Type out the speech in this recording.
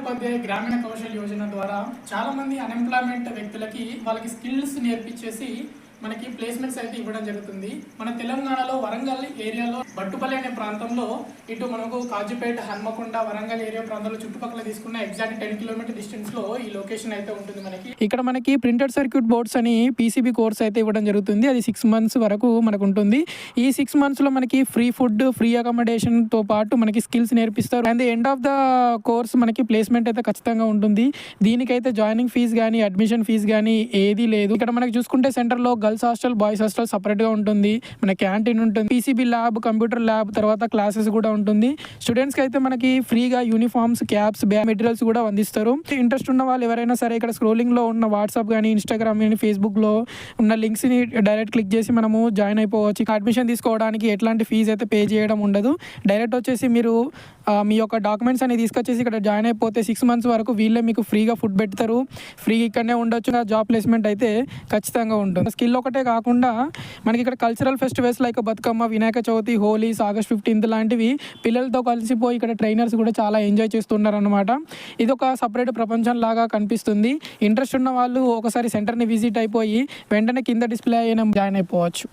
ఉపాధ్యాయ గ్రామీణ కౌశల్ యోజన ద్వారా చాలామంది అన్ఎంప్లాయ్మెంట్ వ్యక్తులకి వాళ్ళకి స్కిల్స్ నేర్పించేసి మనకి ప్లేస్మెంట్స్ అయితే ఇవ్వడం జరుగుతుంది. మన తెలంగాణలో వరంగల్ ఏరియాలో బట్టుపల్లి అనే ప్రాంతంలో ఇటు మనకు కాజీపేట, హన్మకొండ, వరంగల్ ఏరియా ప్రాంతంలో చుట్టుపక్కల తీసుకున్న ఎగ్జాక్ట్ 10 కిలోమీటర్ డిస్టెన్స్ లో ఈ లొకేషన్ అయితే ఉంటుంది. ఇక్కడ మనకి ప్రింటెడ్ సర్క్యూట్ బోర్డ్స్ అని పీసీబీ కోర్స్ అయితే ఇవ్వడం జరుగుతుంది. అది 6 months వరకు మనకు ఉంటుంది. ఈ 6 months లో మనకి ఫ్రీ ఫుడ్, ఫ్రీ అకామిడేషన్ తో పాటు మనకి స్కిల్స్ నేర్పిస్తారు. And end of the course మనకి ప్లేస్మెంట్ అయితే ఖచ్చితంగా ఉంటుంది. దీనికైతే జాయినింగ్ ఫీజు కానీ, అడ్మిషన్ ఫీజు కానీ ఏదీ లేదు. ఇక్కడ మనకి చూసుకుంటే సెంటర్ లో girls hostel, boys hostel separate గా ఉంటుంది. మన క్యాంటీన్ ఉంటుంది, పీసీబీ ల్యాబ్, కంప్యూటర్ ల్యాబ్, తర్వాత క్లాసెస్ కూడా ఉంటుంది. స్టూడెంట్స్ కి అయితే మనకి ఫ్రీగా యూనిఫామ్స్, క్యాప్స్, మెటీరియల్స్ కూడా అందిస్తారు. ఇంట్రెస్ట్ ఉన్న వాళ్ళు ఎవరైనా సరే ఇక్కడ స్క్రోలింగ్ లో ఉన్న వాట్సాప్ కానీ, ఇన్స్టాగ్రామ్ కానీ, ఫేస్బుక్ లో ఉన్న లింక్స్ ని డైరెక్ట్ క్లిక్ చేసి మనము జాయిన్ అయిపోవచ్చు. అడ్మిషన్ తీసుకోవడానికి ఎట్లాంటి ఫీజు అయితే పే చేయడం ఉండదు. డైరెక్ట్ వచ్చేసి మీరు మీ యొక్క డాక్యుమెంట్స్ అని తీసుకొచ్చేసి ఇక్కడ జాయిన్ అయిపోతే 6 months వరకు వీళ్ళే మీకు ఫ్రీగా ఫుడ్ పెడతారు. ఫ్రీ ఇక్కడనే ఉండొచ్చు. జాబ్ ప్లేస్మెంట్ అయితే ఖచ్చితంగా ఉంటుంది. స్కిల్ ఒకటే కాకుండా మనకి ఇక్కడ cultural festivals like Bathukamma, Vinayaka Chavithi, holies, August 15th లాంటివి పిల్లలతో కలిసిపోయి ఇక్కడ ట్రైనర్స్ కూడా చాలా ఎంజాయ్ చేస్తున్నారు అనమాట. ఇది ఒక సపరేట్ ప్రపంచం లాగా కనిపిస్తుంది. ఇంట్రెస్ట్ ఉన్న వాళ్ళు ఒకసారి సెంటర్ని విజిట్ అయిపోయి వెంటనే కింద డిస్ప్లే అయిన జాయిన్ అయిపోవచ్చు.